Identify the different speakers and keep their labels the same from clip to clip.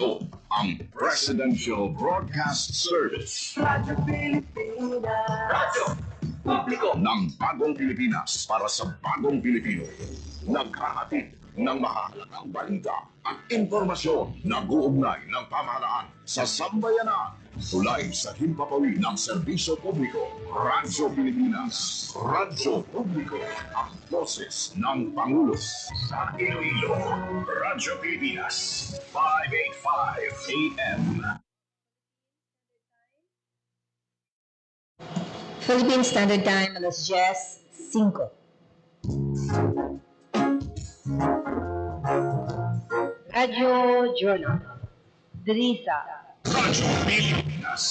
Speaker 1: Ito ang Presidential Broadcast Service.
Speaker 2: Radyo Pilipinas.
Speaker 1: Radyo Publiko ng Bagong Pilipinas para sa Bagong Pilipino. Naghahatid ng mahalagang balita at impormasyon na guugnay ng pamahalaan sa sambayanan. Tulay sa himpapawid ng serbisyo publiko. Radyo Pilipinas. Radyo Publiko. Ang boses ng Pangulo. Sa Iloilo. Radyo Pilipinas. 585 AM.
Speaker 3: Philippine Standard Time, alas 10:05. Radyo Journal. Drisa.
Speaker 1: Radyo Pilipinas.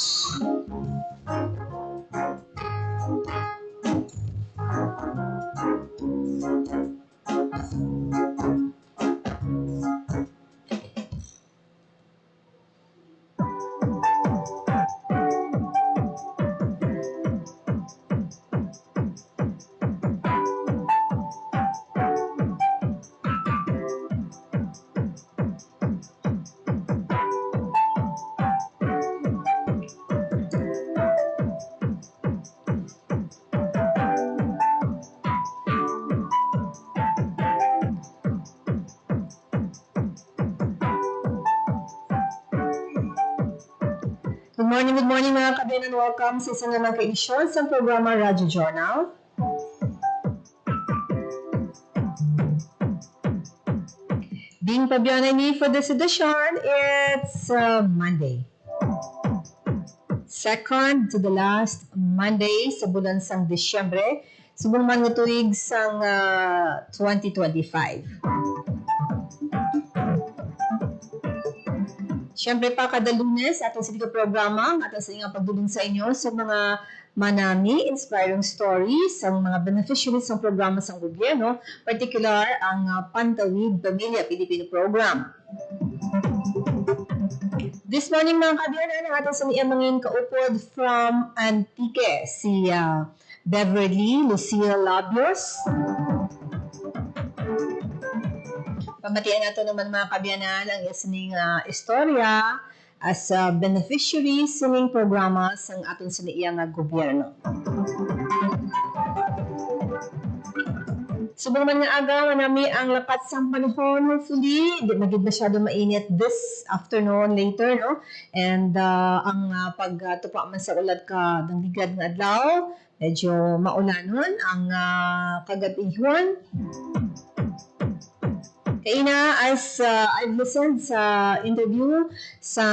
Speaker 3: Good morning mga kabinan. Welcome sa isang naman ka-isyon sa programa Radyo Journal. Being Fabiana ni for this edition, it's Monday. Second to the last Monday sa bulan sang Disyembre, subong man nga tuig sang 2025. Siyempre pa kada Lunes, atong sa programa, atong sa inyong pagdulong sa inyo sa mga manami, inspiring stories, ang mga beneficiaries ng programa sa gobyerno, particular ang Pantawid Pamilya Pilipino Program. This morning mga kabiyanan, ang atong sa niyang kaupod from Antique, si Beverly Lucille Labios. Pamatian nato naman mga kabiyanan ang isining istorya as beneficiary sining programa sang aton sa iyang gobyerno. Subong man nga aga manami ang lapat sang panahon, hopefully di magid masyado mainit this afternoon later, no? And ang pagtupa man sa ulat ka ng ligad nga adlaw, medyo maulanon ang kagabihon. Kaina, as I've listened sa interview sa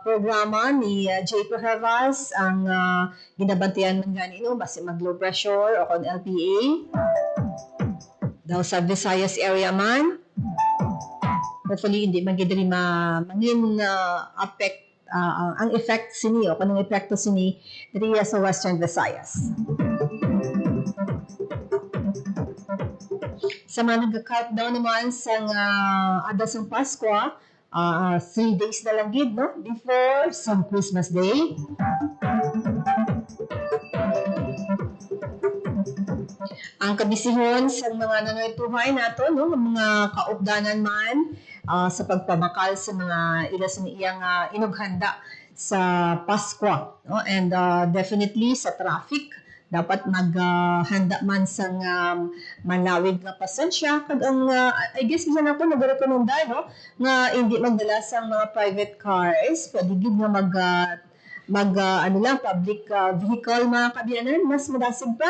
Speaker 3: programa ni J. Hervas, ang ginabantiyan ng ganino, basi mag-low pressure o kon LPA. Daw sa Visayas area man. Hopefully, hindi magidali mangin affect ang effect sini o kanong epekto sini diriya sa Western Visayas. Sa mga nagka-countdown naman sa adas ng Pasko, 3 days na lang gid, no? Before sa Christmas Day. Ang kabisihon sa mga nangyaytuhay nato, no? Mga kaupdanan man sa pagpamakal sa mga ilas ni iyang inughanda sa Pasko, no? And definitely sa traffic, dapat maghanda man sa manawid nga pasensya kag ang I guess bisan ako nagrekomenda, no, nga hindi magdala sa mga private cars, pwede gid nga ano lang public vehicle mga kabiyanan, mas madasig pa.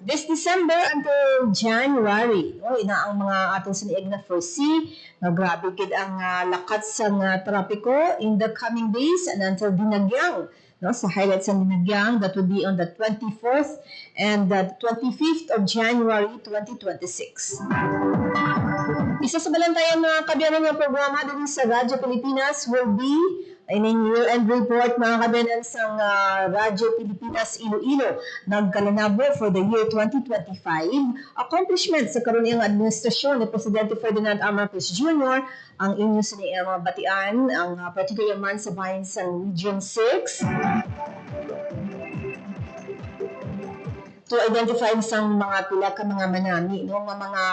Speaker 3: This December until January, ina ang mga atong siniig na foresee na grabe gid ang lakat sa trapiko in the coming days and until Dinagyang. No, sa highlights ng Dinagyang, that will be on the 24th and the 25th of January 2026. Isa sa balantayan na kabiyanan ng programa din sa Radyo Pilipinas will be ining year-end report mga kabiyanan sa Radyo Pilipinas Iloilo. Nagkalanabo for the year 2025. Accomplishments sa karon iyang administrasyon ni Presidente Ferdinand R. Marcos Jr. ang inyo sa mga batian, ang particular man sa bayan sa Region 6. To identify sang mga pila ka mga manami, no, mga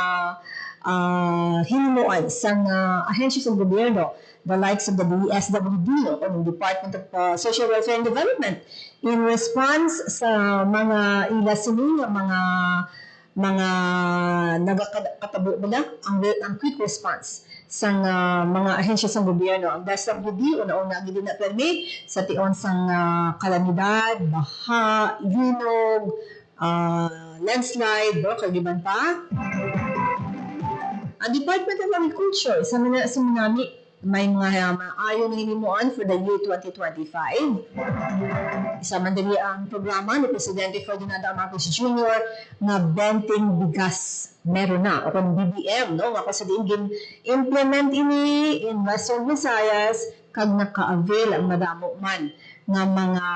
Speaker 3: hinuon sa ahensya sa gobyerno, the likes of the DSWD, o ng Department of Social Welfare and Development, in response sa mga ilasinin ng mga nagkatabo nila, ang quick response sa mga ahensya sa gobyerno. Ang DSWD, una-una gili na permi sa tion sang kalamidad, baha, linog, landslide, kagiban pa. Ang Department of Agriculture, sa manami, may mga maayo na hinimuan for the year 2025. Isa man dali ang programa ni Presidente Ferdinand Marcos Jr. na Benting Bigas. Meron na, o kung BBM, no? Nga kasi din implement ini in Western Visayas kag naka-avail ang madamo man nga mga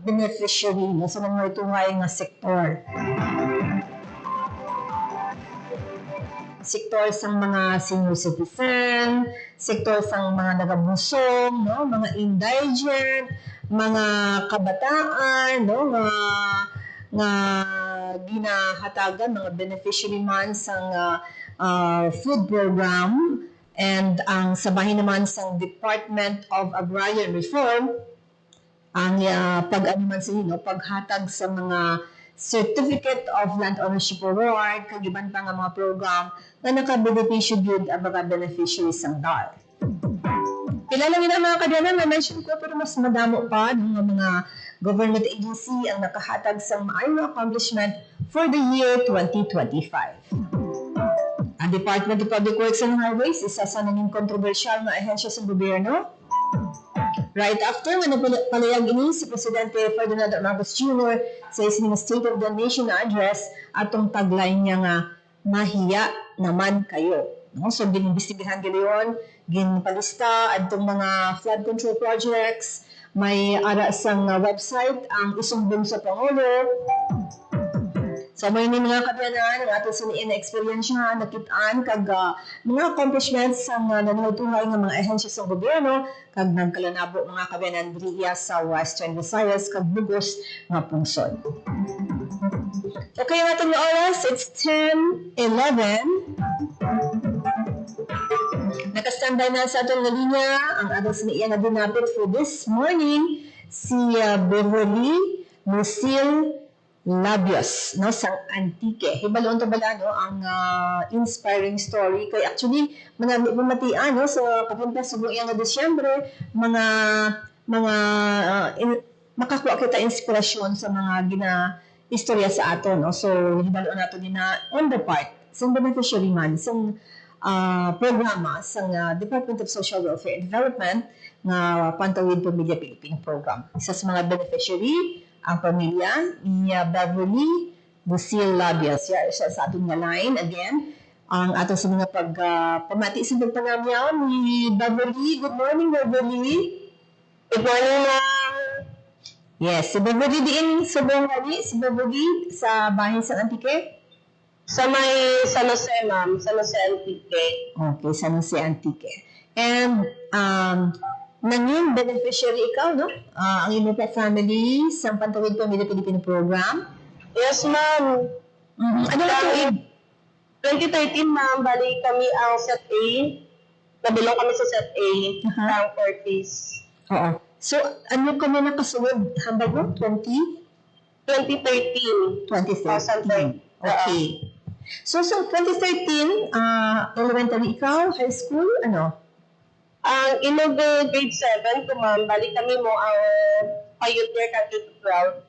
Speaker 3: beneficiary no, sa mga tungay nga sektor. Sektor sang mga senior citizen, sektor sang mga nagabusong, no, mga indigent, mga kabataan, no, nga ginahatagan mga beneficiary man sang food program, and ang sabahin naman sang Department of Agrarian Reform ang pag-anuman sa paghatag sa mga Certificate of Land Ownership Award, kagiban pa nga mga program na naka-beneficio gyud ang mga beneficiaries ng DAR. Kilala nila mga kadyanan, na-mention ko, pero mas madamo pa ng mga government agency ang nakahatag sa maayong accomplishment for the year 2025. Ang Department of Public Works and Highways, isa sa naging kontrobersyal na ahensya sa gobyerno. Right after, palayag ini si Presidente Ferdinand Marcos Jr. sa isang State of the Nation address atong tagline niya nga, mahiya naman kayo. No? So, ginibestigahan giliyon, ginpalista atong mga flood control projects, may ara sang website ang isumbong sa Pangulo. So, may mga kabyanan, ang ating siniin na experiensya, nakitaan, kag mga accomplishments sa nanunutungay ng mga ahensya sa gobyerno, kag nagkalanabo mga kabyanan diriya sa Western Visayas, kag bugos nga pungsod. Okay, natin yung oras, it's 10:11. Nakastandby na sa atong linya ang ating siniin na dinapit for this morning, si Beverly Lucille Labios, no, sa Antique. Hibalon to bala, no, ang inspiring story. Kaya actually, pamatian, no, sa papunta sa buong nga Disyembre, makakuha kita inspirasyon sa mga istorya sa ato, no. So, hibalon nato din na on the part, sa beneficiary man, sa programa sa Department of Social Welfare and Development na Pantawid Pamilya Pilipino Program. Isa sa mga beneficiary, ang pamilya ni Beverly Lucille Labios. Siya sa atong nga line. Again, ang ato sa mga pamati sa pagpangamyaw ni Beverly. Good morning, Beverly.
Speaker 2: Good morning, ma'am.
Speaker 3: Yes, si Beverly diin sa buong si Beverly sa bahin sa Antique.
Speaker 2: Sa may San Jose, ma'am. San Jose Antique.
Speaker 3: Okay, San Jose Antique. And, nanging beneficiary ikaw, no? Ang imo pa family sa Pantawid Pamilya Pilipino Program.
Speaker 2: Yes, ma'am.
Speaker 3: Ano na tuig?
Speaker 2: 2013, ma'am. Bali kami ang Set A. Nabilong kami sa Set A. Ang Curtis.
Speaker 3: Oo. So, ano kami nakasunod? Hambag mo?
Speaker 2: 2013.
Speaker 3: 2013. Okay. So, sa 2013, elementary ikaw, high school, ano?
Speaker 2: Ang inog grade 7 ko, ma'am. Bali kami mo ang youth there country to proud.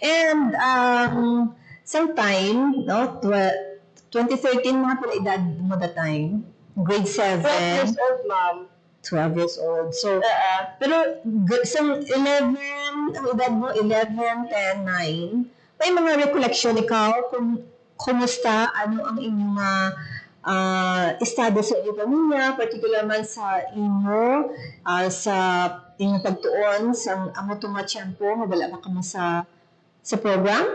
Speaker 3: And, sometime, no? 2013 mga pala edad mo that time. Grade 7.
Speaker 2: 12 years old, ma'am.
Speaker 3: 12 years old. So, pero sa 11, ang edad mo, 11, 10, 9, may mga recollection ikaw kung kumusta, ano ang inyong estado sa inyong pamilya, particular man sa inyo, sa inyong pagtuon, sa amo tumatsyampo, wala ba ka mo sa program?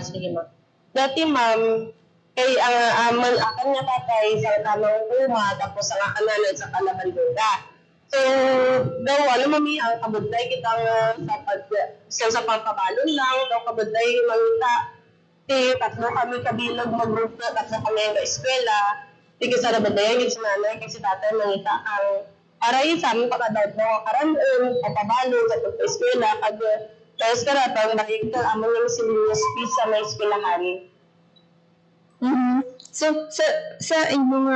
Speaker 2: Sige, ma'am. Dati, ma'am, kay ang akan nga tatay sa kanang uma, tapos ang akanan sa kalabandura. So, daw, alam mo ang kabudlay kitang sa pagpabalon lang, daw kabudlay mangita. tatlo kami kabilog magrupo, tatlo kami ang eskwela. Hindi sa nabadayan yung sinanay kasi tatay mangita ang aray sa amin pagkadaot na karanun, kapabalo, sa pagpa-eskwela, kag tapos ka na ito, nakikita amon yung miscellaneous fees sa may eskwelahan.
Speaker 3: So, sa inyong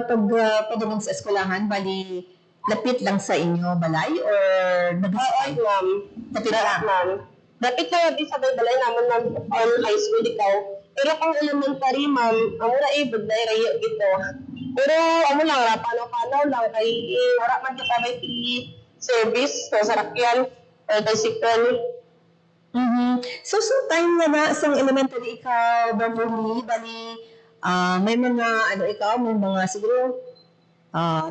Speaker 3: pagdating sa eskwelahan, bali, lapit lang sa inyo, balay? Or
Speaker 2: Ay, ma'am.
Speaker 3: lapit lang?
Speaker 2: Ma'am. Dapat na di sa balay naman ng high school ikaw. Pero kung elementary, ma'am, ang mura ibig na irayo ito. Pero ano lang, panaw-panaw lang, kay wala man kita may service, so sa rakyan, bicycle.
Speaker 3: So, time na sa elementary ikaw, Beverly, bali, may mga, may mga siguro,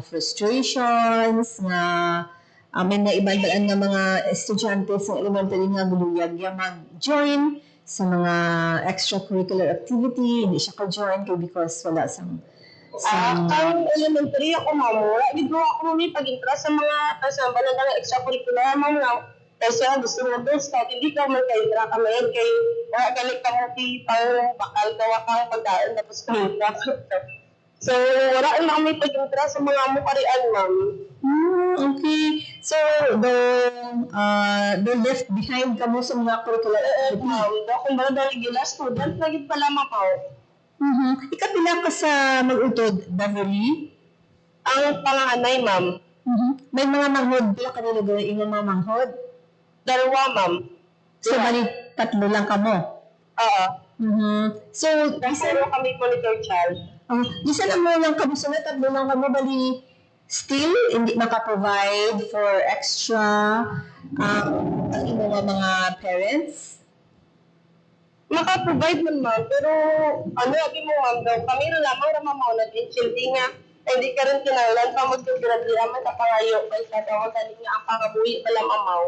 Speaker 3: frustrations, na may naibandaan ng mga estudyante sa elementary nga guluyag yung mag-join sa mga extracurricular activity, hindi siya ka-join because wala sang
Speaker 2: Ang elementary ako, ma'am, wala dito ako may pag-interest sa mga kasama na ng extracurricular, ma'am, lang. Kasi gusto mo doon, scout, hindi ka man kayo ka mayan kay wala galit ka mo pang bakal gawa ka pagdaan tapos kumita. So, wala na may pag-interest sa mga mukarian, ma'am.
Speaker 3: Okay. So, the left behind ka mo sa mga curricular activity.
Speaker 2: Ma'am, kung ba na regular student, naging pala makaw.
Speaker 3: Ikapila ka sa mag-utod, Beverly?
Speaker 2: Ang panganay, ma'am.
Speaker 3: May mga manghod. Pila ka nila gawin yung mga manghod?
Speaker 2: Dalawa, ma'am.
Speaker 3: So, bali, tatlo lang ka mo?
Speaker 2: Oo.
Speaker 3: So,
Speaker 2: Pero kami monitor child.
Speaker 3: isa lang mo lang kamo sa tatlo lang kamo, bali, still, hindi maka-provide for extra ang inyong mga parents?
Speaker 2: Maka-provide man, ma'am. Pero, sabi mo, ma'am, daw, kami rin lamang ramamaw na din. Hindi nga, hindi ka rin kinanglan pa magkagirad-gira man sa pangayo. Kaya sa tawag sa nga ang pangabuhi pala mamaw.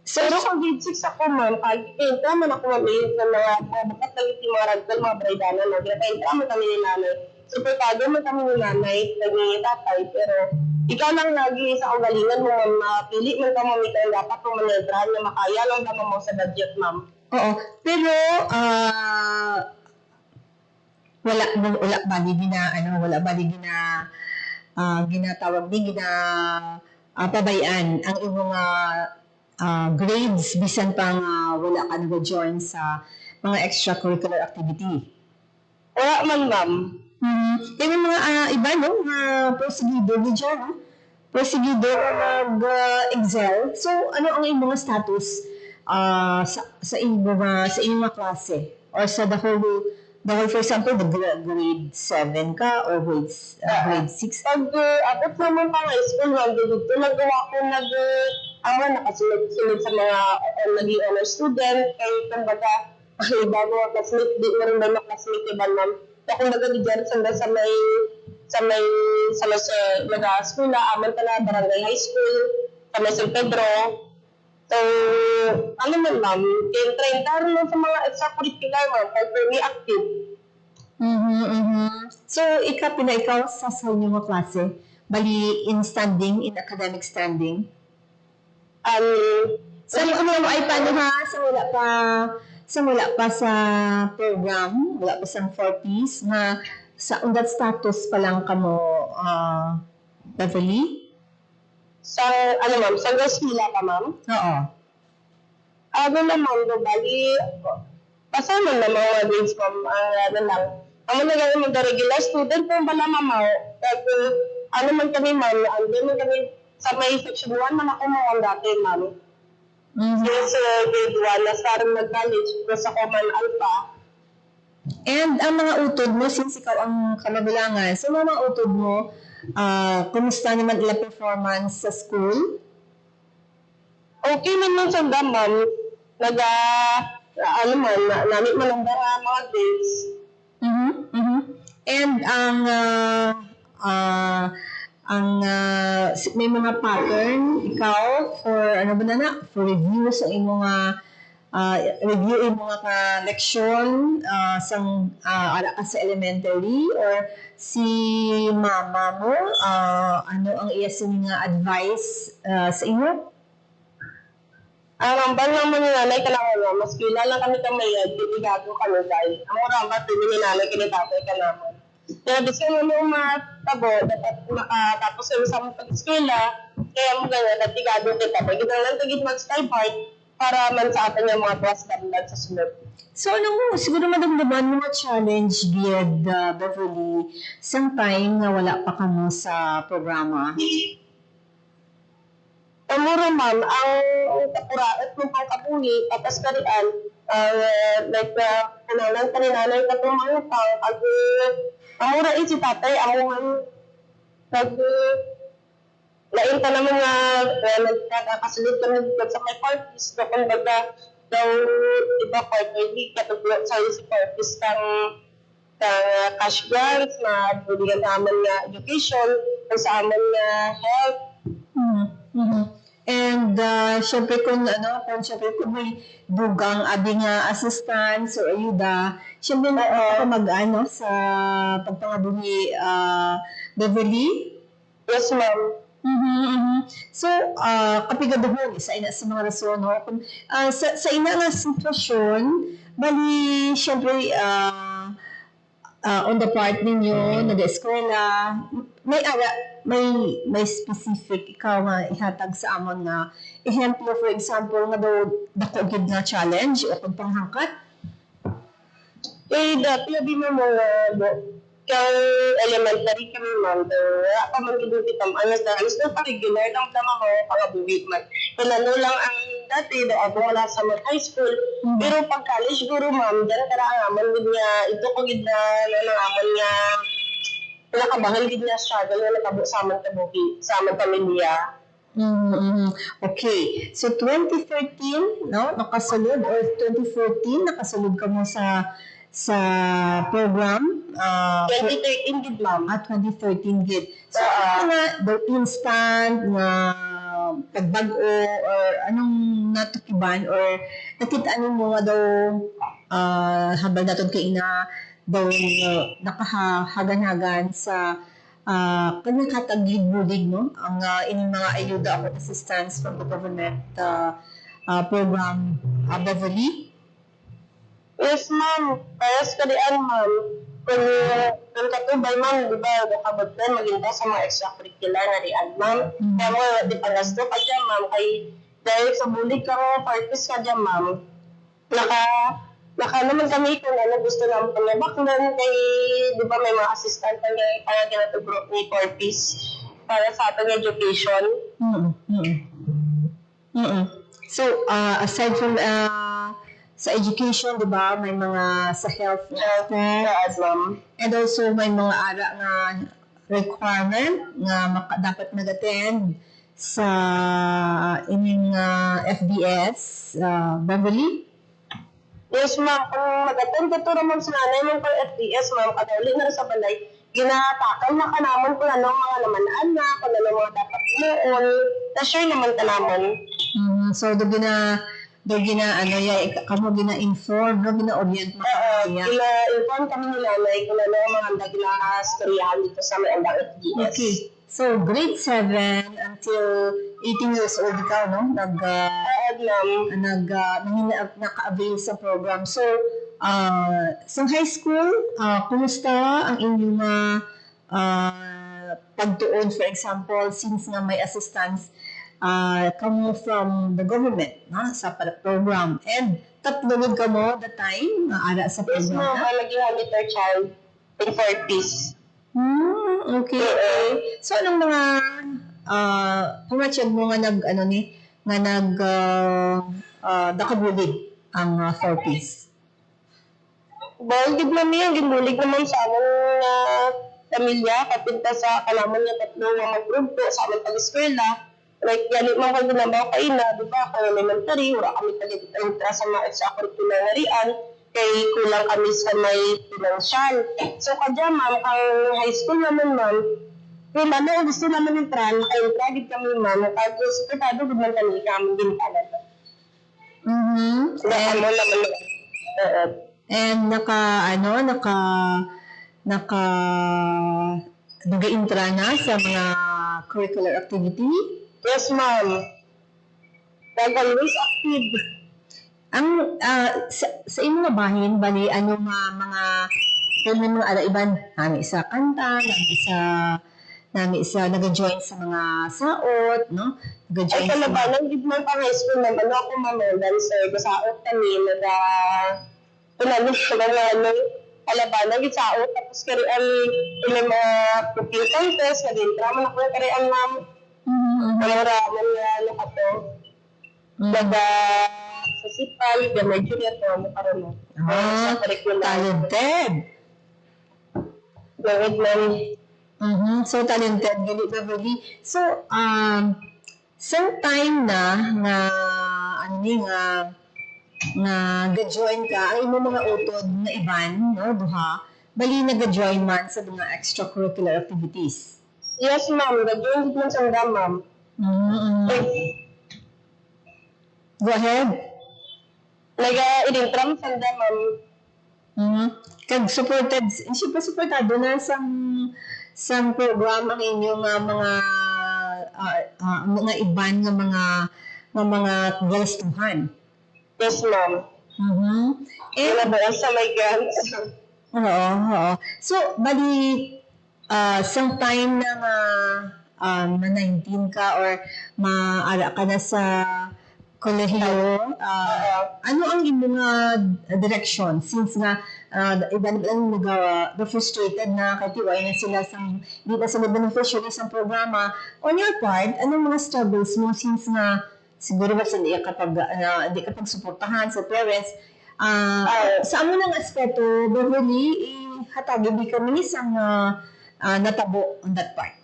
Speaker 2: Pero kung grade 6 ako, ma'am, pag-enta man ako mamilit ng mga bakat lang yung mga ragdal, mga braidana, no? Enta man kami ni nanay. Supertado man kami ni nanay, nag-tatay, pero ikaw lang lagi sa kagalingan mo, ma'am, mapili man ka mamita dapat mo manedra na makaya lang naman mo sa budget, ma'am.
Speaker 3: Oo. Pero, wala baligi na ginatawag din pabayaan ang imong grades bisan pang wala ka nag-join sa mga extracurricular activity.
Speaker 2: Wala man, ma'am.
Speaker 3: May mga iba, no? Prosegido ni dyan, no? Prosegido na mag-excel. So, ano ang imong status sa inyong mga klase? Or sa the whole, for example, the grade 7 ka or grade 6?
Speaker 2: Pag abot naman pa nga school, ma'am, dito nagawa ko nakasunod sa mga naging honor student, kay kumbaga, bago mga classmate, di mo rin ba mga classmate, diba, ma'am? So, kung nagagigyan sa school, aman ka na barangay high school, sa may San Pedro. So, ano man, ma'am, train lang sa mga extracurricular, ma'am, pag very active.
Speaker 3: So, ikaw sa inyong mga klase, bali in academic standing? So, ay paano ha? Sa wala pa sa program, wala pa sa 4Ps, na sa that status pa lang kamo, Beverly?
Speaker 2: Sa, ma'am, sa Gasmila ka, ma'am?
Speaker 3: Oo.
Speaker 2: Ma'am, bali, pasaman na mga grades, ma'am, lang. Ang nagawin mo the regular student, kung bala mamaw, pero, man kami, ma'am, man kami, sa may section 1 man ako mga dati, ma'am. Since grade 1, na parang nag-college, plus ako man alpha.
Speaker 3: And ang mga utod mo, since ikaw ang kamagulangan, so mga utod mo, kumusta naman ilang performance sa school?
Speaker 2: Okay naman sa ma'am. Namit man ang mga grades.
Speaker 3: And may mga pattern ikaw for review sa imong review imong mga leksyon ara ka sa elementary, or si mama mo ano ang iya sa mga advice sa inyo?
Speaker 2: Ang rambal naman yung nanay, kailangan mo, mas kilala kami kamayad, bibigado kami dahil ang rambal, hindi ni nanay, kinitatay ka naman. Kaya gusto mo nung matabo, dapat makatapos yung sa mga pag-eskwela, kaya mo ganyan, natigado kita. Pagkita lang tagit mag-style part, para man sa atin yung mga tuwas kabilang sa sunod.
Speaker 3: So, ano siguro madamdaman mga challenge with Beverly sometime na wala pa ka mo sa programa?
Speaker 2: Mura ma'am, ang kapuraot mo pang kabuhi, tapos karian, like, kanalang kaninanay ka tumang pang, ang mura si tatay, ang lain pa naman nga, nagkakasunod kami dito sa may parties, na kumbaga, daw, iba part, hindi katuglo sa parties kang cash grants, na bigyan naman nga education, kung sa amin nga health.
Speaker 3: Mm-hmm. And syempre kung may dugang abi nga assistance or ayuda, syempre ka mag-ano sa pagpangabuhi Beverly?
Speaker 2: Yes, ma'am.
Speaker 3: So, kapigaduhon, isa ina sa mga rason, no? Sa ina nga sitwasyon, bali, syempre, on the part ninyo, nag-eskwela, may specific ikaw nga ihatag sa amon nga ehemplo, for example, nga daw dako gid nga challenge o kung panghangkat?
Speaker 2: Dati labi mo kang elementary kami ma'am, wala pa man giduti alas na pa regular lang naman mo pangabuhi man. Pilano lang ang dati, ako wala sa high school, pero pag college guro ma'am, dyan karaangaman gid nga, ito ko gid na nanangaman nga, nakabahal gid nga struggle na nakabo sa amang kabuhi, sa amang pamilya.
Speaker 3: Okay. So 2013, no, nakasulod or 2014 nakasulod ka mo sa program
Speaker 2: 2013 gid ma'am.
Speaker 3: 2013 gid. So ano the instant na pagbago or anong natukiban or nakita-anin mo nga daw habang naton kay ina daw nakahagan-hagan sa kanya kataglig-bulig, no? Ang ining mga ayuda or assistance from the government program Beverly?
Speaker 2: Yes, ma'am. Parehas ka diyan, ma'am. Kung katubay, ma'am, di ba, nakabot na maging sa mga extracurricular na diyan, ma'am. Kaya mo, di pa gasto ka dyan, ma'am. Dahil sa bulig ka mo, parties ka dyan, ma'am. Naka naman kami kung ano gusto namin panyabaklan kay, di ba, may mga assistant na kaya ginatong group ni Corpus para sa ating education.
Speaker 3: So, aside from sa education, di ba, may mga sa health aspect, and also may mga ara nga requirement nga dapat nag-attend sa ining FBS, Beverly?
Speaker 2: Yes, ma'am. Kung mag-attend ka to naman sa nanay mong pang FBS, ma'am, kadali na sa balay, ginatakal na ka naman kung anong mga namanaan na, kung anong mga dapat noon, na-share naman ka naman.
Speaker 3: So, kamo gina-inform, no? Gina-orient mo.
Speaker 2: Gina-inform kami ni nanay kung ano mga gina-storyahan dito sa may andang FBS.
Speaker 3: Okay. So, grade 7 until 18 years old ikaw, no? Naka-avail sa program. So, sa high school, kumusta ang inyong pagtuon, for example, since nga may assistance kamo from the government sa program. And tatlunod ka mo the time ara sa program.
Speaker 2: Yes, ma'am. Naging auditor child in 4Ps.
Speaker 3: Okay. So, anong mga pumatsyag mo nga nakabulig ang 4Ps?
Speaker 2: Gid namin yan, ginulig naman sa among pamilya, kapinta sa kalaman niya tatlo nga mag-group sa aming pag-eskwela. Like, ganit mo kung ginabaw kayo na, di ba, kung elementary, wala kami pag-entra sa mga extracurricular na rian, kay kulang kami sa may financial. So, kadya, ma'am, ang high school naman, ma'am, kung ano, gusto naman entran, naka-entra, gid kami, ma'am, supportado, gud man kami, kami ginikanan.
Speaker 3: And nag-intra na sa mga curricular activity?
Speaker 2: Yes, ma'am. Kag always active.
Speaker 3: Ang sa imong nga bahin bali ano mga kung mga alaiban nami sa kanta, nami sa nag-join sa mga saot, no?
Speaker 2: Ay
Speaker 3: Nag-join sa
Speaker 2: kalabanan, gid man pa high school naman ako dancer, kasaot kami, tunalo sa mga kalabanan, gid saot, tapos kari ang mga cooking contest, nag-intra man ako kari ang mga ramen nga nakato. Naga sa sipal, gamay junior ko, ano karon mo. Sa curriculum.
Speaker 3: talented.
Speaker 2: Gawid man.
Speaker 3: So talented gali Beverly. So sa time na nga ano ni nga ga-join ka ang imong mga utod nga iban no duha bali nag-join man sa mga extracurricular activities.
Speaker 2: Yes, ma'am. Nag-join man sa ma'am.
Speaker 3: Go ahead.
Speaker 2: Nag-idintram sa ma'am.
Speaker 3: Kag supported, siyempre supportado na sa program ang inyong mga iban nga mga guestuhan.
Speaker 2: Yes, ma'am.
Speaker 3: Eh,
Speaker 2: Wala sa may grants.
Speaker 3: oo. So, bali, sang time na na 19 ka or maara ka na sa kolehiyo, ano ang inyong direction? Since nga, iba lang frustrated na kay tiwai na sila di na sila beneficiary sa programa. On your part, anong mga struggles mo since nga siguro ba hindi ka pagsuportahan sa parents, sa amo ng aspeto, Beverly, hatagi kami isang natabo on that part.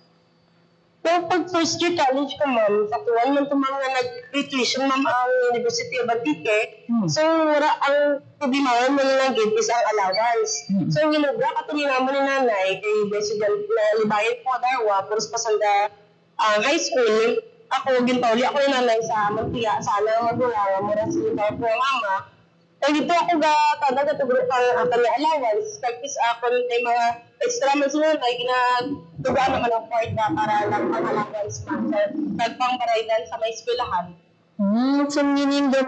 Speaker 2: So, pag first year college ko, ma'am, tapuan man itong mga nag-tuition, ma'am, ang University of Antique. So, ang problema mo lang gid is ang allowance. So, ginubra ka ito naman ni nanay, kay President na libayan ko darwa, puros pasanda high school. Ako, ginpauli ako ni nanay sa Mantia, sana magulang, mura sa ginpaw ko mama. Kaya dito ako taga-tugro ang kanya allowance. Practice ako ng mga extra man sila na ginatugaan naman ang part na para lang ang allowance man. So, nagpangbaraydan sa may eskwelahan.
Speaker 3: So, meaning daw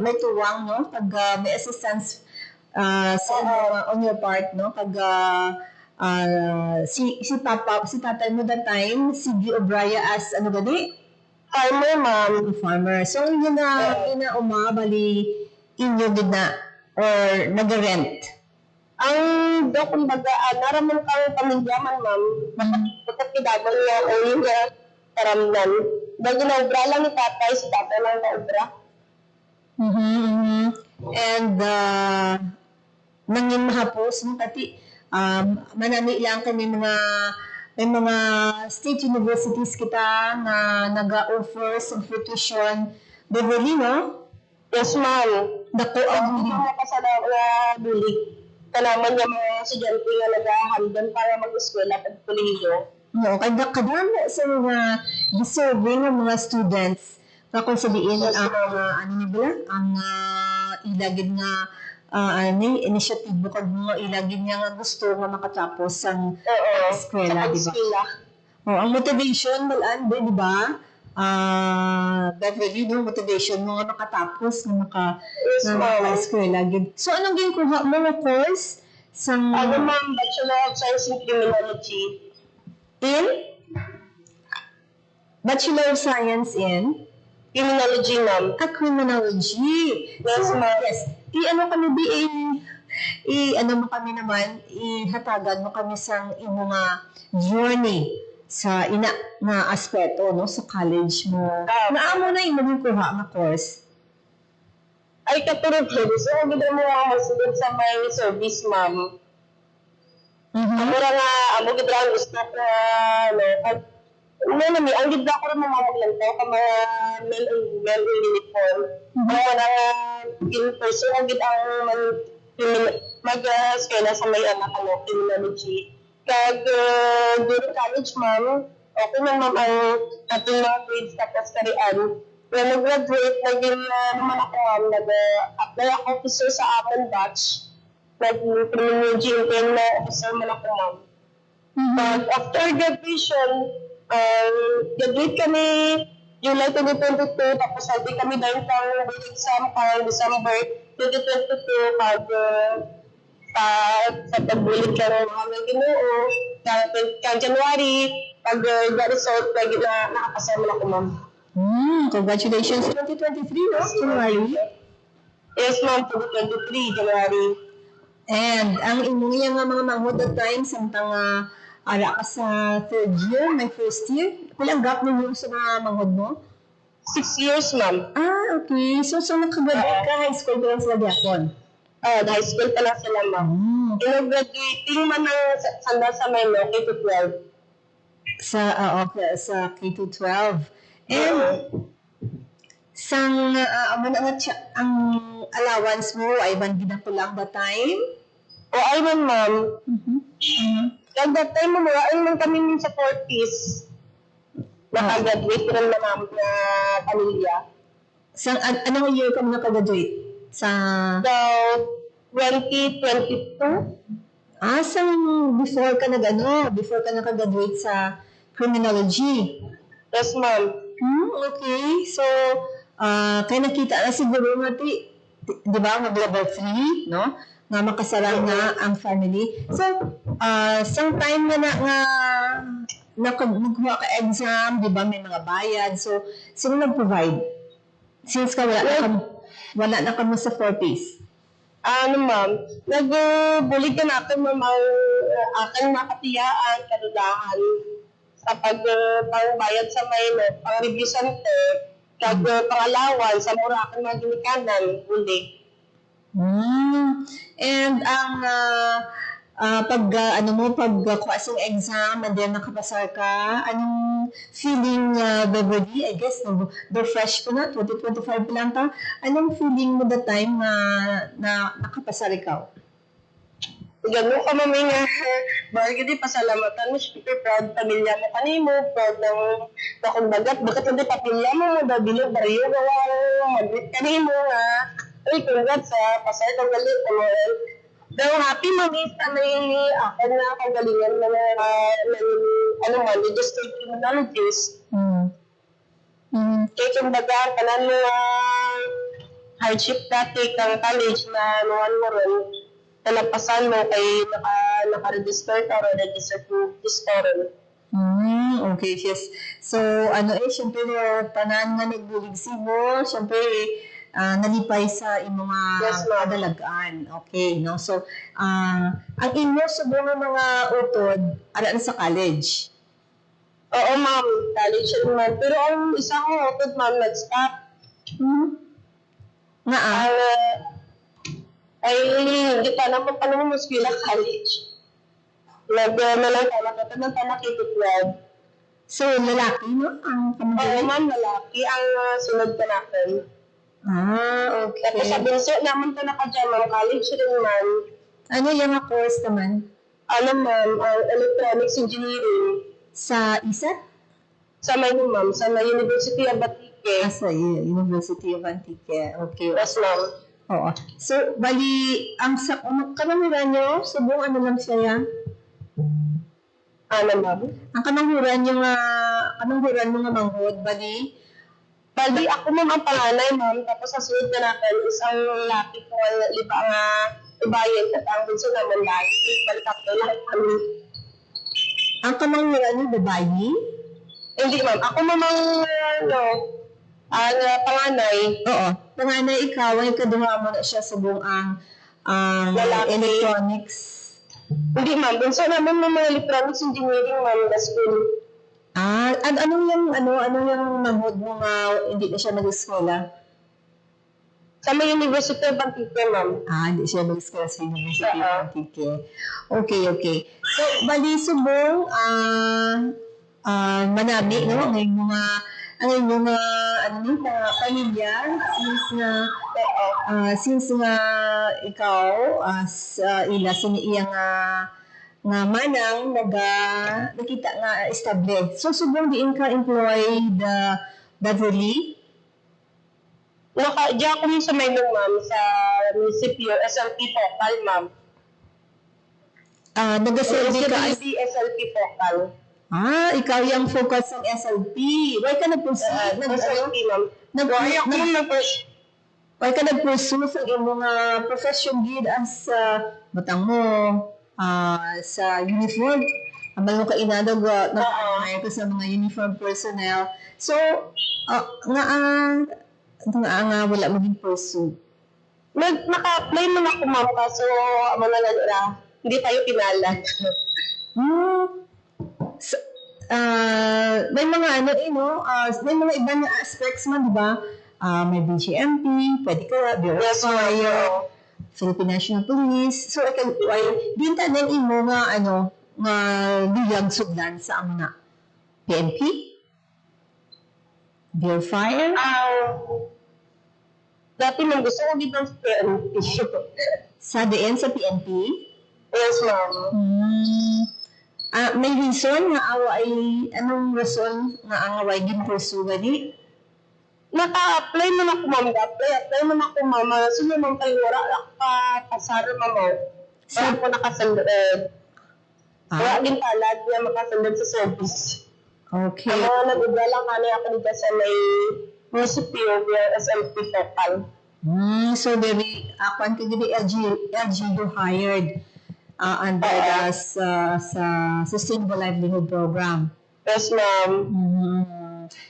Speaker 3: may tuwang, no? Pag may assistance on your part, no? Pag si tatay mo that time, si G. O'Brien as ano gani?
Speaker 2: Farmer, ma'am.
Speaker 3: Farmer. So, yun na umabali inyo din na or nag-rent.
Speaker 2: Ang do kumbaga naraman kang pamilya man, ma'am. Pagkatidaman nga o yung karamnan. Bago na obra lang ni tatay, si tatay lang na obra.
Speaker 3: And nangin mahapos no kati manani lang kami may mga state universities kita na naga-offer sa tuition. Beverly, no?
Speaker 2: Yes, ma'am.
Speaker 3: Dako ang
Speaker 2: Hindi mo kasalaw na bulik. Kalaman niya mga estudyante nga nag-ahandon para mag-eskwela at kolehiyo.
Speaker 3: no, kaya kadamo sa mga deserving ng mga students na kung sabihin ang ilagid nga initiative kag mga ilagid niya nga gusto nga makatapos ang eskwela, di ba? Ang motivation malaan di ba? Beverly, no, motivation mo nga makatapos nga eskwela gid. So anong ginkuha mo nga course sa
Speaker 2: Ako, ma'am, Bachelor of Science in Criminology.
Speaker 3: Bachelor of Science in
Speaker 2: Criminology, ma'am.
Speaker 3: Criminology.
Speaker 2: Yes, ma'am.
Speaker 3: Yes. Ano kami ano mo kami naman, ihatagan mo kami sa imong journey sa ina na aspeto no sa college mo. Naamo na imong kuha nga course.
Speaker 2: Ay, katulad ko. So, ganda mo nga masunod sa may service, ma'am. Ako nga, amo ganda ang gusto ko ang ganda ko rin mamamaglanto ka mga men in uniform. Ako na in person, ang ganda ang mag-eskwela sa may criminology. Kag during college, ma'am, okay man, ma'am, ang ating mga grades tapos karian. When nag-graduate, naging naman ako, ma'am, nag-apply ako officer sa amon batch. Nag-criminology and na officer man ako, ma'am. But after graduation, graduate kami July 2022, tapos sabi kami dahil pang exam pang December 2022, sa pagbulit ka ng mga Ginoo, kang January, pag result, lagi na nakapasama na ko, ma'am.
Speaker 3: Congratulations. 2023, no? January.
Speaker 2: Yes, ma'am, 2023, January.
Speaker 3: And ang inyong yung mga manghod at times, samtang ara ka sa third year, my first year, walang gap ninyo sa mga manghod mo?
Speaker 2: 6 years, ma'am.
Speaker 3: Okay. So nakagraduate ka, high school pa lang sila gyapon?
Speaker 2: High school pa lang sila, ma'am. Graduating man ng sanda sa Mayno, K-12.
Speaker 3: Okay, sa K-12. And sang ang allowance mo ay man ginapulang ba time?
Speaker 2: O ay man, ma'am. At that time mo, ay man kami sa 40s. Nakagraduate rin na ma'am na pamilya.
Speaker 3: Sang anong year ka mo nakagraduate? Sa
Speaker 2: So, 2022?
Speaker 3: sang before ka nakagraduate sa criminology.
Speaker 2: Yes, ma'am.
Speaker 3: Okay. So, kaya nakita na siguro nga di ba, mag-level 3, no? Nga makasarang na ang family. So, sang time na magkuha ka exam, di ba, may mga bayad. So, sino nag-provide? Since ka wala na kamo sa 40s.
Speaker 2: Ma'am, nag-bulig ka na ako, ma'am, ang aking makatiyaan, kadudahan sa pangbayad sa Mayno, pang-review center, pang-alawan, sa mura aking mga ginikanan, bulig.
Speaker 3: And ang pagkuha sa exam and then nakapasar ka, anong feeling, Beverly? I guess, the fresh pa na, 2025 pa lang ka. Anong feeling mo the time na nakapasar ikaw?
Speaker 2: Ganun ka, mami nga, bagay pasalamatan mo, super proud pamilya mo kanimo, proud ng kumbagat, bakit hindi pamilya mo, bilog, bariyo, mag-meet kanimo nga, uy, congrats sa pasar kang galit, daw happy mami sa may ako na kagalingan na registered criminologist. Kaya kumbaga, kanan mo hardship dati kang college na nuwan mo rin, nalapasan mo kay naka-register ka or registered rin.
Speaker 3: Okay, yes. So, syempre, tanan nga nagbulig sibo, syempre, nalipay sa imong
Speaker 2: Yes, ma'am.
Speaker 3: kadalagaan. Okay, no? So, ang inyo sa mga utod, na sa college?
Speaker 2: Oo, ma'am, college rin, ma'am. Pero ang isa ko utod, ma'am, nag-stop.
Speaker 3: Nga
Speaker 2: Ay, hindi pa naman mo sila college. Nag-nalang ka K-12.
Speaker 3: So, lalaki, no? Ang
Speaker 2: Oo,
Speaker 3: pamilya?
Speaker 2: ma'am, lalaki ang sunod ka natin.
Speaker 3: Okay.
Speaker 2: Tapos sa bunso naman ka dyan, ma'am, college rin, ma'am.
Speaker 3: Ano yung course naman?
Speaker 2: Ma'am, electronics engineering.
Speaker 3: Sa ISET?
Speaker 2: Sa may University of Batique.
Speaker 3: Sa University of Antique. Okay.
Speaker 2: Yes, ma'am.
Speaker 3: Oo. So, bali, ang kananguran nyo, subong lang siya?
Speaker 2: Ma'am?
Speaker 3: Ang kananguran mo nga manghod, bali,
Speaker 2: Ako, ma'am, ang panganay, ma'am. Tapos sa sunod na natin, isang lalaki ko, liba nga ibayan at ang bunso naman lagi. Balikat na lahat kami.
Speaker 3: ang kananguran nyo, babayi?
Speaker 2: Hindi, ma'am. Ako, ma'am, ang panganay.
Speaker 3: Oo. Panganay ikaw, ay kaduha mo na siya subong ang
Speaker 2: Lalaki.
Speaker 3: electronics.
Speaker 2: Hindi, ma'am. Bunso naman, ma'am, electronics engineering, ma'am, na school.
Speaker 3: Anong yung manghod mo nga hindi na siya nag-eskwela?
Speaker 2: Sa may University of Antique, ma'am.
Speaker 3: Hindi siya nag-eskwela sa University of Antique. Okay. So, bali subong, manami, no? Ang mga pamilya, since nga ikaw, sa iyang nga manang nakita nga established. So, subong diin ka employed Beverly?
Speaker 2: Diyan ako sa Maynong, ma'am, sa munisipyo, SLP Focal, ma'am.
Speaker 3: Nag-survey ka
Speaker 2: SLP Focal.
Speaker 3: Ikaw yung focus ng SLP. Why ka nag-pursue?
Speaker 2: SLP, ma'am. Ayaw ko nag-pursue.
Speaker 3: Why ka nag-pursue sa imong profession gid as batang mo sa uniform? Abang mo ka inadog na ka sa mga uniform personnel. So, nga wala maging pursue.
Speaker 2: Naka-apply man ako, ma'am, kaso mga hindi tayo pinalad.
Speaker 3: So, may mga may mga ibang aspects man, di ba? May BGMP, pwede ka, Bureau of Fire, Philippine National Police. So, din tanan imo nga, nga liyag sugdan sa amna. PNP? Bureau of Fire?
Speaker 2: Dati nang gusto ko dito sa PNP.
Speaker 3: Sa DN sa PNP?
Speaker 2: Yes, ma'am.
Speaker 3: May reason nga anong reason nga ang away din pursue gani?
Speaker 2: Naka-apply man ako, ma'am. Apply man ako, ma'am. Sunod man kayo, wala kasara, ma'am. Saan ko nakasundod? Wala din palad niya makasundod sa service.
Speaker 3: Okay.
Speaker 2: Ang mga nag-ugala ka niya ako dito sa may munisipyo via SLP Focal.
Speaker 3: So, very, kung LGU hired under the Sustainable Livelihood Program.
Speaker 2: Yes, ma'am.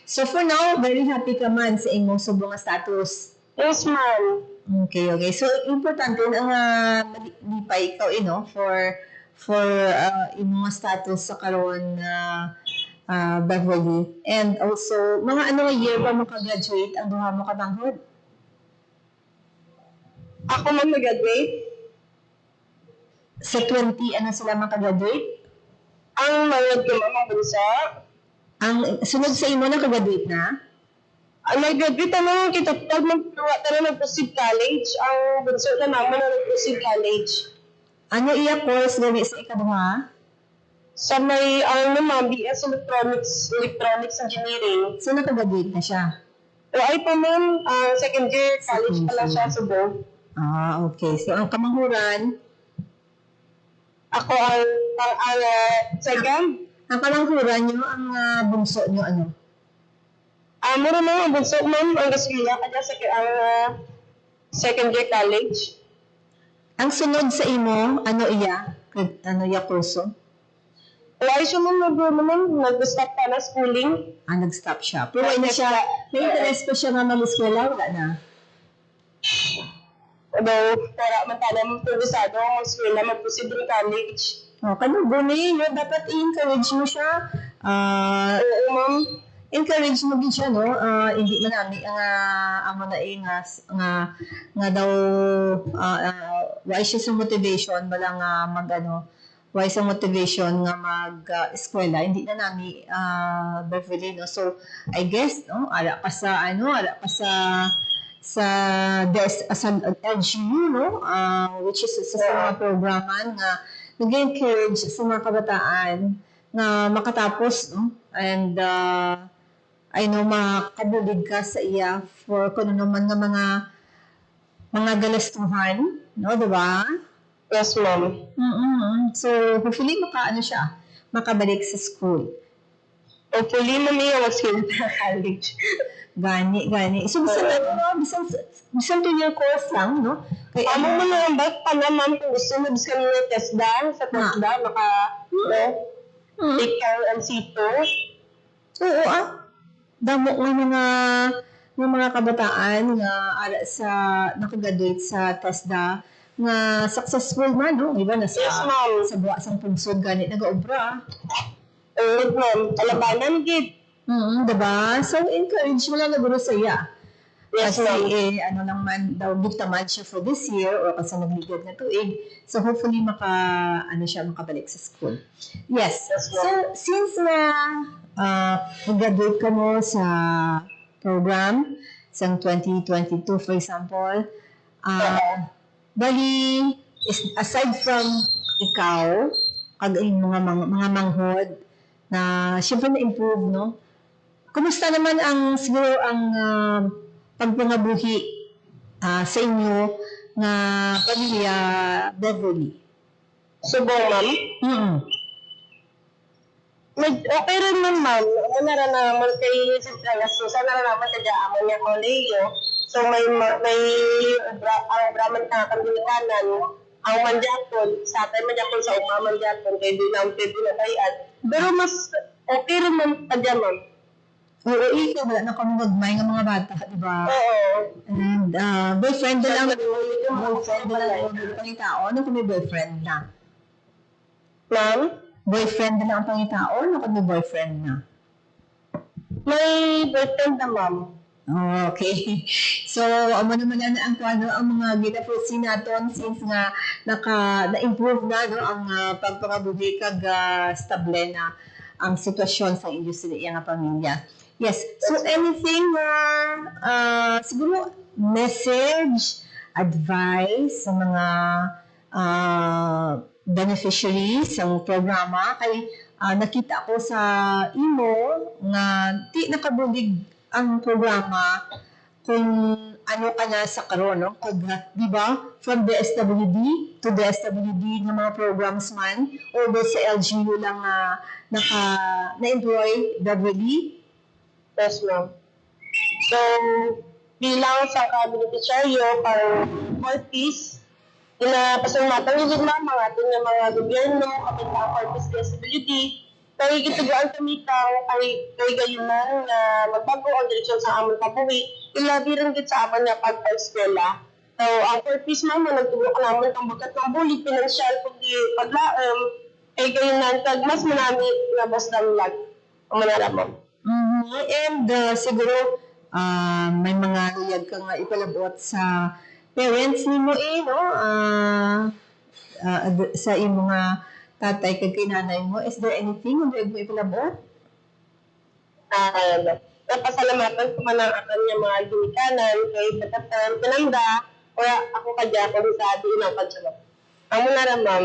Speaker 3: So, for now, very happy ka man sa imong subong nga status.
Speaker 2: Yes, ma'am.
Speaker 3: Okay. So, importante na nga malipay ikaw, for imong status sa karon Beverly. And also, mga year ba mo ka-graduate ang duha mo katanghod?
Speaker 2: Ako man nag-graduate.
Speaker 3: Sa 20, sila makagraduate?
Speaker 2: Ang mga mga bunso.
Speaker 3: Ang sunod sa imo na kagraduate na?
Speaker 2: Ang nag-graduate kita pag nag-proceed college. Ang bunso na naman na nag-proceed college.
Speaker 3: Ano iya course gani sa ikaduha?
Speaker 2: Sa may, BS Electronics Engineering.
Speaker 3: So, nakagraduate na siya?
Speaker 2: Ay pa ma'am, second year college pala siya sa Cebu.
Speaker 3: Okay. So, ang kamanghuran?
Speaker 2: Ako ang second.
Speaker 3: Ang kamanghuran nyo, ang bunso nyo, ano?
Speaker 2: Mura na ang bunso ma'am, ang gaswila kaya second year college.
Speaker 3: Ang sunod sa imo, ano iya? Ano iya kurso?
Speaker 2: Wala siya nag-stop pa na schooling.
Speaker 3: Nag-stop siya. Pero wala na siya, may interest pa siya na mag-eskwela, wala na.
Speaker 2: Para matala mong produsado, mag-eskwela, mag-proceed ng college.
Speaker 3: Guni, dapat i-encourage mo siya.
Speaker 2: Oo, ma'am.
Speaker 3: Encourage mo din siya, no? Hindi man namin nga daw why siya sa motivation wala nga why sa motivation nga mag-eskwela hindi na namin Beverly, no? So I guess, no, ala pa sa LGU, no, which is sa mga programan nga nag-encourage sa mga kabataan na makatapos, no? And I know makabulig ka sa iya for kung ano man nga mga galastuhan, no, diba?
Speaker 2: Yes, ma'am.
Speaker 3: So, hopefully makabalik sa school.
Speaker 2: Hopefully, mami, mag-school na college.
Speaker 3: Gani. So, bisan to your course lang, no?
Speaker 2: Kaya mo na ang ba't pa naman kung gusto mo biskan mo yung TESDA, sa TESDA, take care and see to.
Speaker 3: Oo, damo ng mga kabataan nga nakagraduate sa TESDA nga successful man, no? Iba na
Speaker 2: Yes, ma'am.
Speaker 3: sa buwa sang punsod ganit nag-obra.
Speaker 2: Oo, ma'am. Talabanan, gid.
Speaker 3: Diba? So, encourage mo lang na guro sa iya.
Speaker 2: Yes,
Speaker 3: Kasi,
Speaker 2: ma'am.
Speaker 3: daw buktaman siya for this year or kasi nagligad na tuig. So, hopefully, makabalik sa school. Yes.
Speaker 2: Yes,
Speaker 3: So, since nag-graduate ka mo sa program, sa 2022, for example, bali, aside from ikaw, kag mga manghod, na syempre na-improve, no? Kumusta naman siguro ang pagpangabuhi sa inyo na pamilya Beverly?
Speaker 2: Subong, ma'am. Okay rin man, ma'am. Una na naman kay siyempre Susan na naman kay Jaaman niya Colegio. So may ang Brahman na kanilikanan ang manjakon sa atin manjakon sa manjakon kay di na pwede na bayan. Pero mas okay rin man kadya, ma'am.
Speaker 3: Oo, ikaw, wala na kami magmay ng mga bata, di ba?
Speaker 2: Oo.
Speaker 3: And boyfriend na lang, boyfriend na lang, ang pangitao, ano kung may boyfriend na?
Speaker 2: Ma'am?
Speaker 3: Boyfriend na lang ang pangitao, ano kung may boyfriend na?
Speaker 2: May boyfriend na, ma'am.
Speaker 3: Oh, okay. So, amo naman na ang kuano ang mga gina-foresee naton since nga na-improve na no ang pagpangabuhi kag stable na ang sitwasyon sa inyo sa iyang pamilya. Yes. So, anything siguro message, advice sa mga beneficiaries ng programa kay nakita ko sa imo nga di nakabulig ang programa kung ano ka na sa karon, no? Kag, di ba? From the SWD to the SWD ng mga programs man, although sa LGU lang na-employ Beverly.
Speaker 2: Yes, ma'am. So, bilang sa ka-beneficiaryo para for peace, pinapasalamatan yung mga ating mga gobyerno, kapit ang for peace disability, kay gitugaan kami kay gayunan na magbago ang direksyon sa amon pabuhi, ilabi rin gid sa amon nga pagpa-eskwela. So, ang for peace ma'am, nagtulungan naman ang bagat ng bully, financial, paglaom, kay gayunan, kag mas manami na boss damlag. Ang manarapon.
Speaker 3: And siguro may mga luyag ka nga ipalabot sa parents nimo no? Sa imo nga tatay kag kay nanay mo. Is there anything na mo ipalabot?
Speaker 2: Napasalamatan ko man ang akan niya mga ginikanan, kay patatan, pinanda, kaya ako kadya ko sa di na pagsalap. Ang manaramam,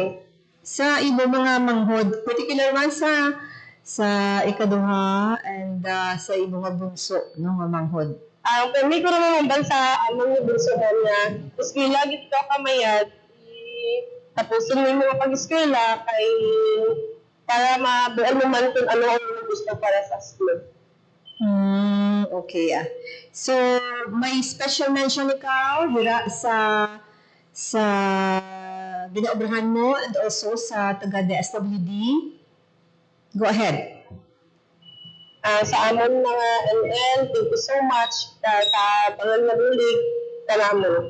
Speaker 3: Sa ibo mga manghod, particular man sa ikaduha and sa ibo nga bunso no nga manghod.
Speaker 2: ang kami ko naman bansa among ibulsuhan niya, eskwela gid ka kamayad, tapusin mo yung mga pag-eskwela kay para mabuan mo man kung ano ang gusto para sa school.
Speaker 3: Okay. So, may special mention ikaw dira sa binaobrahan mo and also sa taga DSWD. Go ahead.
Speaker 2: Sa amon mga NL, thank you so much sa pangalmalulig sa namon.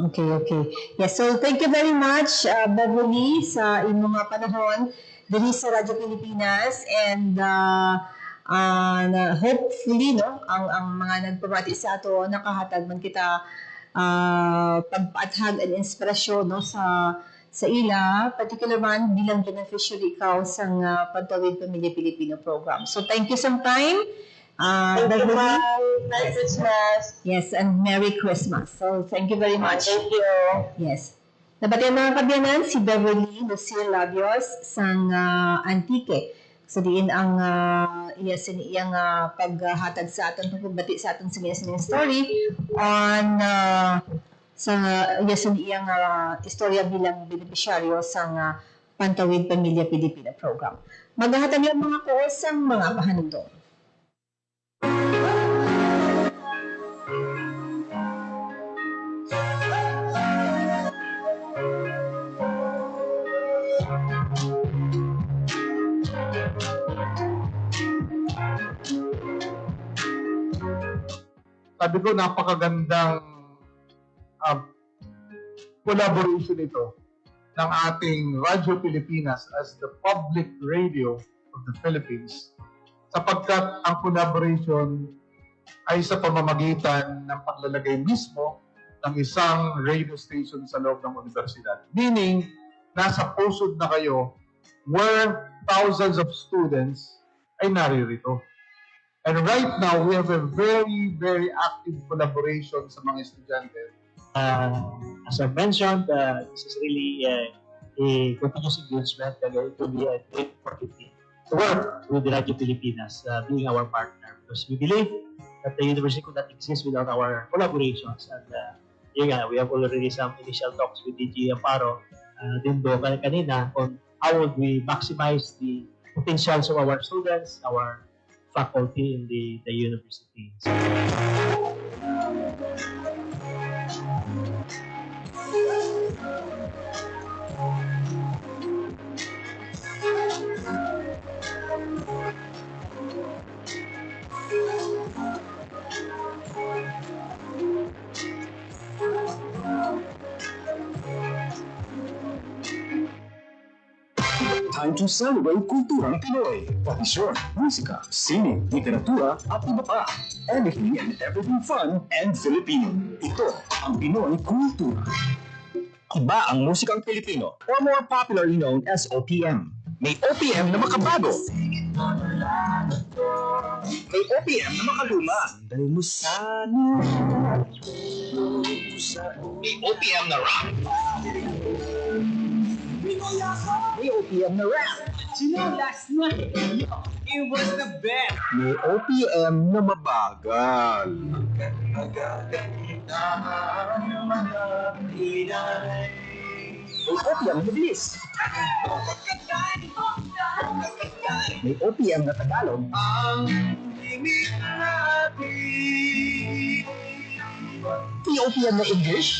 Speaker 3: Okay. Yes, so thank you very much, Beverly, sa imong mga panahon diri sa Radyo Pilipinas and hopefully no ang mga nagpabati sa ato nakahatag man kita pagpaathag and inspirasyon no sa ila, particular man bilang beneficiary ikaw sa Pantawid Pamilya Pilipino program. So thank you sometime.
Speaker 2: Thank you, ma'am. Merry Christmas.
Speaker 3: Yes, and Merry Christmas. So thank you very much.
Speaker 2: Thank you.
Speaker 3: Yes. Nabatian mga kabyanan si Beverly Lucia Labios sang Antique. So diin ang iyang paghatag sa aton pagbati sa aton sa story on sa iyang istorya bilang beneficiaryo sa Pantawid Pamilya Pilipina program. Maghahatag yung mga koos sa mga pahanundong.
Speaker 4: Sabi ko, napakagandang collaboration ito ng ating Radyo Pilipinas as the public radio of the Philippines, sapagkat ang collaboration ay sa pamamagitan ng paglalagay mismo ng isang radio station sa loob ng universidad. Meaning, nasa pusod na kayo where thousands of students ay naririto. And right now, we have a very, very active collaboration sa mga estudyante.
Speaker 5: As I mentioned, this is really a continuous engagement and it will be a great opportunity to work with the Radio Pilipinas, being our partner, because we believe that the university could not exist without our collaborations. And we have already some initial talks with DG Amparo, din do kanina on how would we maximize the potentials of our students, our faculty in the university.
Speaker 6: Time to celebrate kulturang Pinoy. Tradisyon, musika, sining, literatura, at iba pa. Anything and everything fun and Filipino. Ito ang Pinoy Kultura. Iba ang musikang Pilipino, or more popularly known as OPM. May OPM na makabago. May OPM na makaluma. Dahil mo sana. May OPM na rock. May OPM na rap.
Speaker 7: Last night, it was the best.
Speaker 6: May OPM na mabagal. May OPM na mabilis. May OPM na Tagalog. May OPM na English.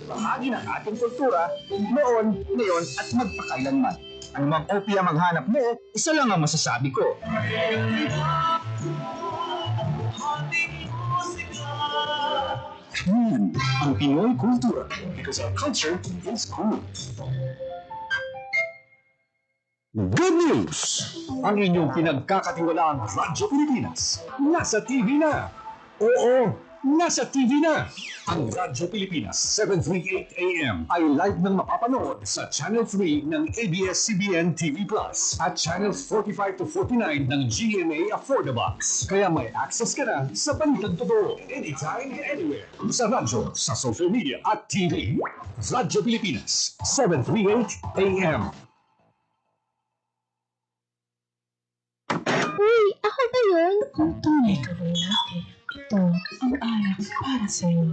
Speaker 6: Bahagi ng ating kultura, noon, ngayon, at magpakailanman. Ang mga OPM ang hanap mo, isa lang ang masasabi ko. Ang Pinoy Kultura, because our culture is cool. Good news! Ang inyong pinagkakatiwalaang Radyo Pilipinas, nasa TV na! Oo, nasa TV na! Ang Radyo Pilipinas 738 AM ay live nang mapapanood sa Channel 3 ng ABS-CBN TV Plus at Channels 45 to 49 ng GMA Affordabox. Kaya may access ka na sa balitang totoo anytime, anywhere. Sa radyo, sa social media at TV. Radyo Pilipinas 738 AM.
Speaker 8: Uy, ako ba yun? Kung tunay ka ba lalaki, ito ang alak para sa'yo.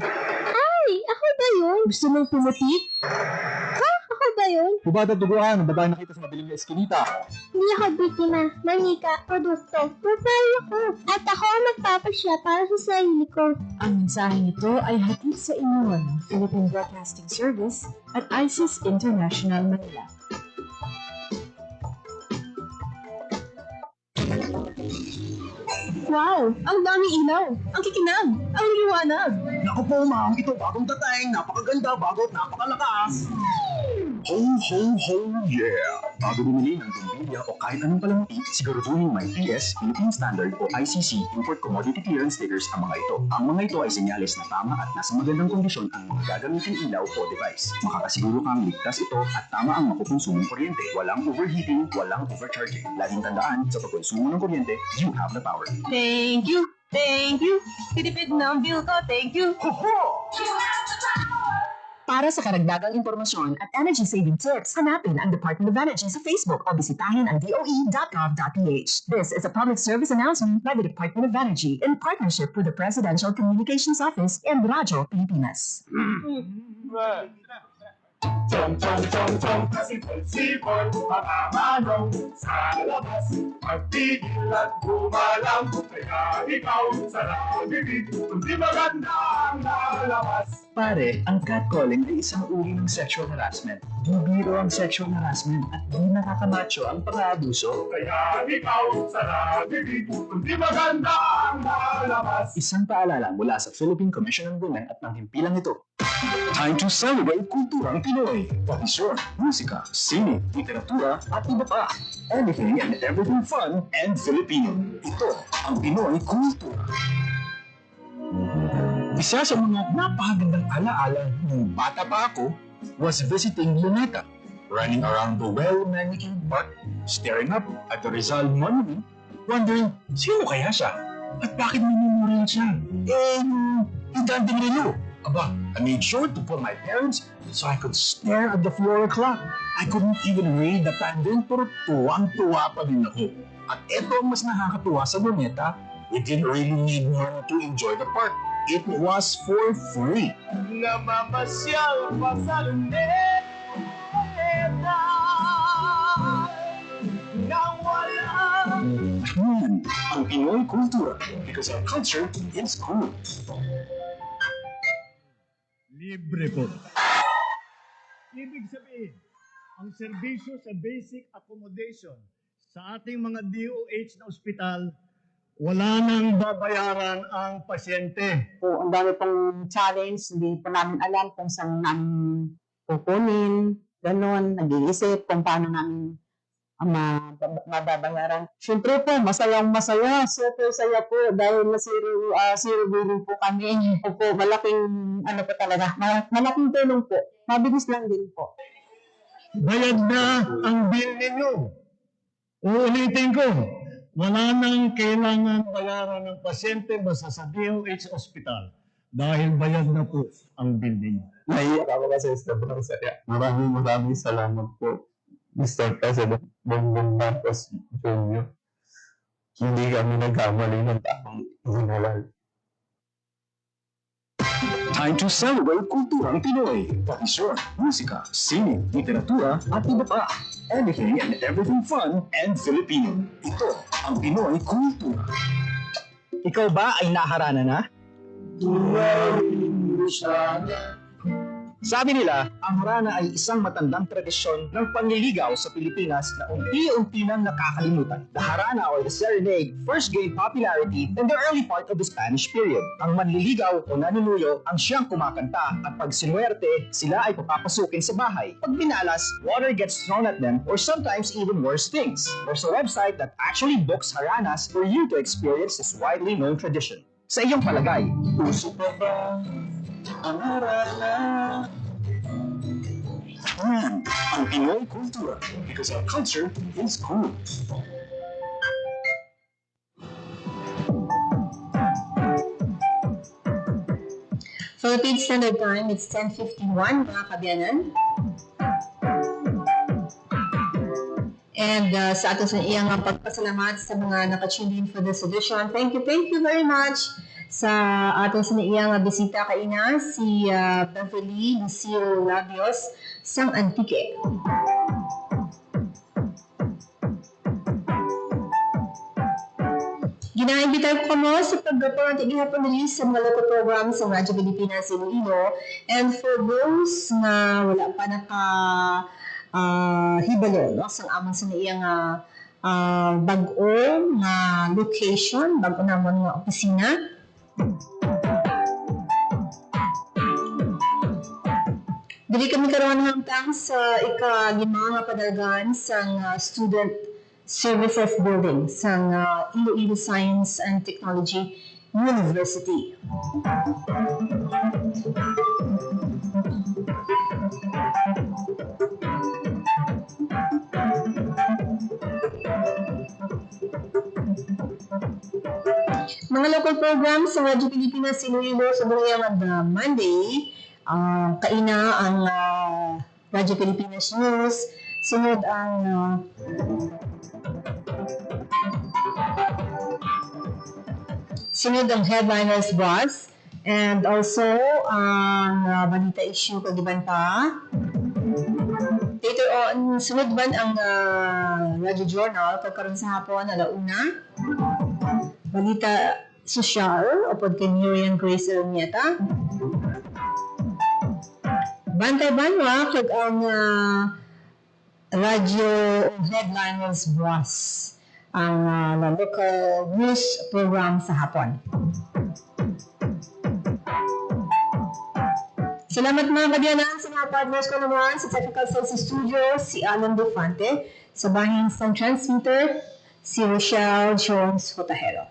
Speaker 8: Ay, ako ba yun? Gusto mong pumutik? Ha? Ako ba yun?
Speaker 6: Hubad at duguan, babae nakita sa madilim na eskinita.
Speaker 8: Hindi ako biktima, manika, produkto. Babae ako. At ako ang magpapasya para sa sarili ko.
Speaker 9: Ang mensaheng ito ay hatid sa inyo ng Philippine Broadcasting Service at ISIS International Manila.
Speaker 3: Wow! Ang daming ilaw! Ang kikinang! Ang liwanag!
Speaker 6: Naku po ma'am, ito bagong dating, napakaganda, bago at napakalakas. Ho, ho, ho, yeah! Bago bumili ng bumbilya o kahit anong palamuti, siguraduhin may PS, Philippine Standard o ICC Import Commodity Clearance stickers ang mga ito. Ang mga ito ay senyales na tama at nasa magandang kondisyon ang mga gagamiting ilaw o device. Makakasiguro kang ligtas ito at tama ang makukonsumong kuryente. Walang overheating, walang overcharging. Laging tandaan, sa pagkonsumo ng kuryente, you have the power.
Speaker 3: Thank you! Thank you! Tinipid na ang bill ko, thank you!
Speaker 9: Para sa karagdagang impormasyon at energy-saving tips, hanapin ang Department of Energy sa Facebook o bisitahin ang doe.gov.ph. This is a public service announcement by the Department of Energy in partnership with the Presidential Communications Office and Radyo Pilipinas.
Speaker 1: Sipon-sipon, makamanong sa labas. Magtigil at bumalang, kaya ikaw sa nabibig. Kundi maganda ang lalabas.
Speaker 6: Pare, ang catcalling ay isang uri ng sexual harassment. Bibiro ang sexual harassment at di nakakamacho ang pang-aabuso.
Speaker 1: Kaya ikaw sa nabibig. Kundi maganda ang lalabas.
Speaker 6: Isang paalala mula sa Philippine Commission on Women at ng himpilang ito. Time to celebrate kulturang Pinoy. Tradisyon, musika, sining, literatura, at iba pa. Anything and everything fun and Filipino. Ito ang Pinoy Kultura. Isa sa mga napakagandang alaala nung bata pa ako was visiting Luneta. Running around the well-manicured park, staring up at the Rizal Monument, wondering, sino kaya siya? At bakit memorial siya? Hidanding Rilo. Aba, I made sure to pull my parents so I could stare at the floor clock. I couldn't even read the pendant pero tuwang-tuwa pa din ako. At eto ang mas nakakatuwa sa Luneta, we didn't really need money to enjoy the park. It was for free.
Speaker 7: Namamasyal pa sa luneta.
Speaker 6: Pinoy Kultura, because our culture is cool.
Speaker 10: Libre po. Ibig sabihin, ang serbisyo sa basic accommodation sa ating mga DOH na ospital, wala nang babayaran ang pasyente.
Speaker 11: Po, ang dami pong challenge, hindi po namin alam kung saan namin kukunin, gano'n, nag-iisip kung paano namin mababayaran. Siyempre po, masayang-masaya, super saya po dahil na zero billing po kami. Opo, malaking, ano po talaga, malaking tulong po. Mabilis lang din po.
Speaker 10: Bayad na ang bill ninyo. Uulitin ko, wala nang kailangan bayaran ng pasyente basta sa DOH Hospital dahil bayad na po ang bill ninyo.
Speaker 12: Naiyak ako kasi sobrang saya. Maraming salamat po, Mr. President Bongbong Marcos Jr. Hindi kami nagkamali ng tamang ginulal.
Speaker 6: Time to celebrate kulturang Pinoy. Tradisyon, musika, sining, literatura, at iba pa. Anything and everything fun and Filipino. Ito ang Pinoy Kultura.
Speaker 5: Ikaw ba ay naharana na? Sabi nila, ang harana ay isang matandang tradisyon ng panliligaw sa Pilipinas na unti-unti nang nakakalimutan. The harana or the serenade first gained popularity in the early part of the Spanish period. Ang manliligaw o nanunuyo ang siyang kumakanta at pag sinuwerte, sila ay papapasukin sa bahay. Pag binalas, water gets thrown at them or sometimes even worse things. There's a website that actually books haranas for you to experience this widely known tradition. Sa iyong palagay,
Speaker 12: Puso pa ba ang harana?
Speaker 6: Ang Pinoy Kultura, because our culture is cool.
Speaker 3: Philippine Standard Time, it's 10:51, mga kabiyanan. And sa ato sa iyang pagpasalamat sa mga nakatune in for this edition. Thank you very much sa ato sa iyang bisita kaina, si Beverly Lucio Labios, sang Antique. Ginaimbita ko mo sa paggawa ng igihapon release sa mga local programs sa Radyo Pilipinas Iloilo. And for those na wala pa hibalo, no? Sang amon sa iyang bag-o na location, bag-o namon nga opisina. Dili kami karon hangtang sa ika-5 nga padalgan sang Student Services Building sang Iloilo Science and Technology University. Mga local programs sa Radyo Pilipinas Iloilo sa buong Monday, kaina ang Radyo Pilipinas News, sunod ang Headliners Bus, and also ang balita issue kagiban pa. Later on, sunod man ang Radyo Journal pagkaroon sa hapon, 1:00. Balita sosyal o pod kay Miriam Grace Ermieta. Bantay Banwa kag ang radyo Headliners Bus, ang local news program sa hapon. Salamat mga kabiyanan sa mga partners ko naman sa Technical Sales Studio, si Alan Dufante, sa bahin sa transmitter, si Rochelle Jones Hotahero.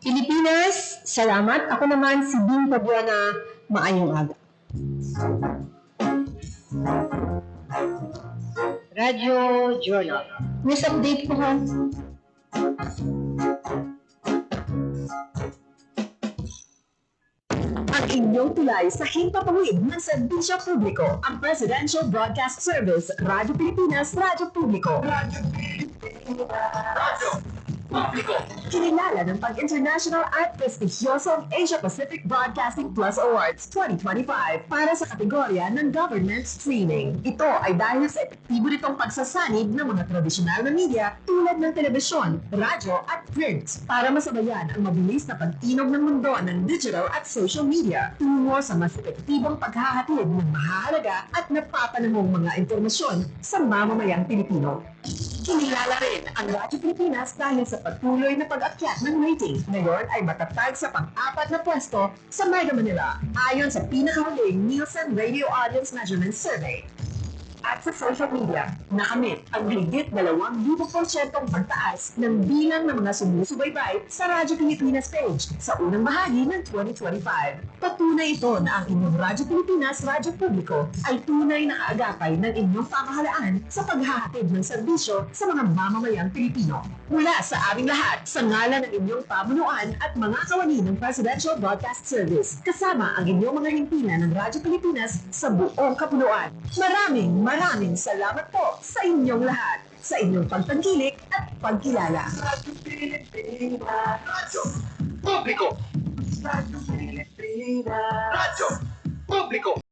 Speaker 3: Pilipinas, salamat. Ako naman si Bing Pabuana, maayong aga. Radio Journal. News update po ha.
Speaker 9: Ang inyong tulay sa himpapawid ng serbisyo publiko, ang Presidential Broadcast Service, Radyo Pilipinas, Radyo Publiko.
Speaker 1: Radyo
Speaker 9: Kinilala ng pag-international at prestigyosong Asia Pacific Broadcasting Plus Awards 2025 para sa kategorya ng government streaming. Ito ay dahil sa epektibo nitong pagsasanib ng mga tradisyonal na media tulad ng telebisyon, radyo at print para masabayan ang mabilis na pagtinog ng mundo ng digital at social media tungo sa mas epektibong paghahatid ng mahahalaga at napapanahong mga impormasyon sa mamamayang Pilipino. Kinilala rin ang Radyo Pilipinas dahil sa patuloy na pag-akyat ng rating. Ngayon ay matatag sa pang-apat na pwesto sa Mega Manila ayon sa pinakahuling Nielsen Radio Audience Measurement Survey. At sa social media, nakamit ang higit 2,000% pagtaas ng bilang ng mga sumusubaybay sa Radyo Pilipinas page sa unang bahagi ng 2025. Patunay ito na ang inyong Radyo Pilipinas Radyo Publiko ay tunay na kaagapay ng inyong pamahalaan sa paghahatid ng serbisyo sa mga mamamayang Pilipino. Mula sa aming lahat, sa ngalan ng inyong pamunuan at mga kawani ng Presidential Broadcast Service, kasama ang inyong mga himpilan ng Radyo Pilipinas sa buong kapunuan. Maraming salamat po sa inyong lahat, sa inyong pagtangkilik at pagkilala.
Speaker 1: Radyo Pilipinas. Radyo Publiko. Radyo Pilipinas. Radyo Publiko.